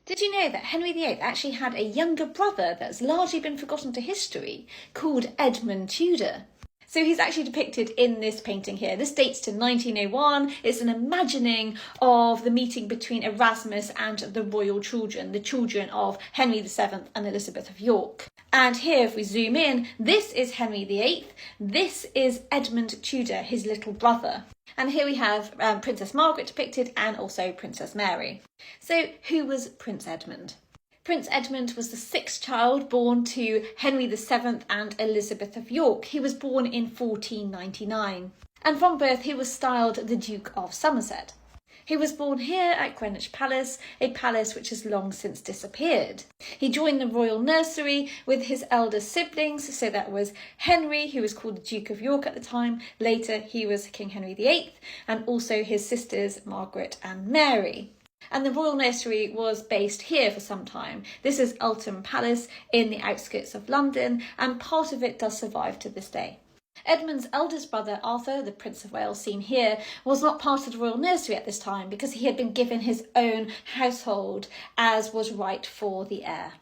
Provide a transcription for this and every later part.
Did you know that Henry VIII actually had a younger brother that's largely been forgotten to history called Edmund Tudor? So he's actually depicted in this painting here. This dates to 1901. It's an imagining of the meeting between Erasmus and the royal children, the children of Henry VII and Elizabeth of York. And here, if we zoom in, this is Henry VIII. This is Edmund Tudor, his little brother. And here we have Princess Margaret depicted and also Princess Mary. So who was Prince Edmund? Prince Edmund was the sixth child born to Henry VII and Elizabeth of York. He was born in 1499. And from birth he was styled the Duke of Somerset. He was born here at Greenwich Palace, a palace which has long since disappeared. He joined the royal nursery with his elder siblings, so that was Henry, who was called the Duke of York at the time. Later he was King Henry VIII, and also his sisters Margaret and Mary. And the royal nursery was based here for some time. This is Eltham Palace in the outskirts of London, and part of it does survive to this day. Edmund's eldest brother, Arthur, the Prince of Wales seen here, was not part of the royal nursery at this time because he had been given his own household, as was right for the heir.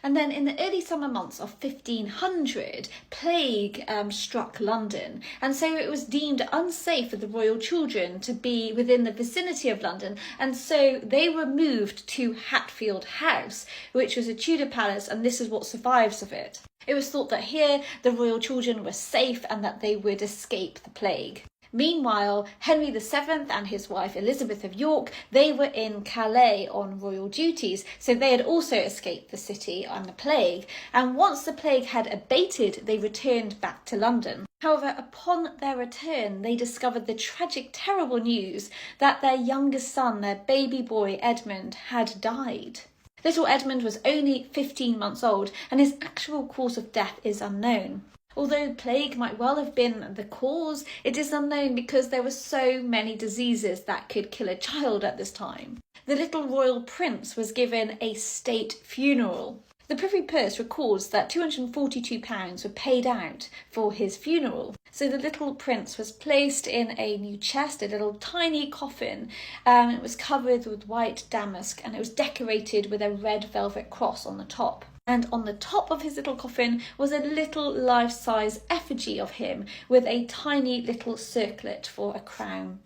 And then in the early summer months of 1500, plague struck London, and so it was deemed unsafe for the royal children to be within the vicinity of London, and so they were moved to Hatfield House, which was a Tudor palace, and this is what survives of it. It was thought that here the royal children were safe and that they would escape the plague. Meanwhile, Henry VII and his wife Elizabeth of York, they were in Calais on royal duties, so they had also escaped the city and the plague, and once the plague had abated, they returned back to London. However, upon their return, they discovered the tragic, terrible news that their youngest son, their baby boy Edmund, had died. Little Edmund was only 15 months old, and his actual cause of death is unknown. Although plague might well have been the cause, it is unknown because there were so many diseases that could kill a child at this time. The little royal prince was given a state funeral. The Privy Purse records that £242 were paid out for his funeral. So the little prince was placed in a new chest, a little tiny coffin. It was covered with white damask and it was decorated with a red velvet cross on the top. And on the top of his little coffin was a little life-size effigy of him with a tiny little circlet for a crown.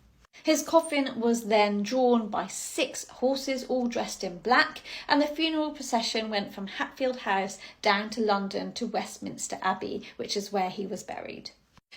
His coffin was then drawn by 6 horses, all dressed in black, and the funeral procession went from Hatfield House down to London to Westminster Abbey, which is where he was buried.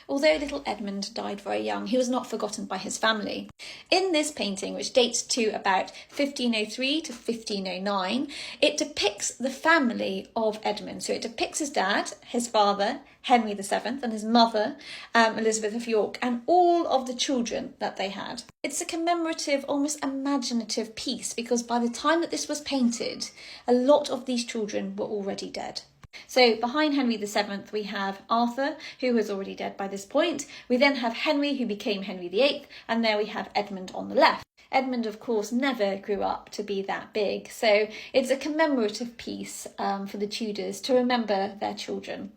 Although little Edmund died very young, he was not forgotten by his family. In this painting, which dates to about 1503 to 1509, it depicts the family of Edmund. So it depicts his dad, his father, Henry VII, and his mother, Elizabeth of York, and all of the children that they had. It's a commemorative, almost imaginative piece because by the time that this was painted, a lot of these children were already dead. So behind Henry VII we have Arthur, who was already dead by this point. We then have Henry, who became Henry VIII, and there we have Edmund on the left. Edmund, of course, never grew up to be that big, so it's a commemorative piece for the Tudors to remember their children.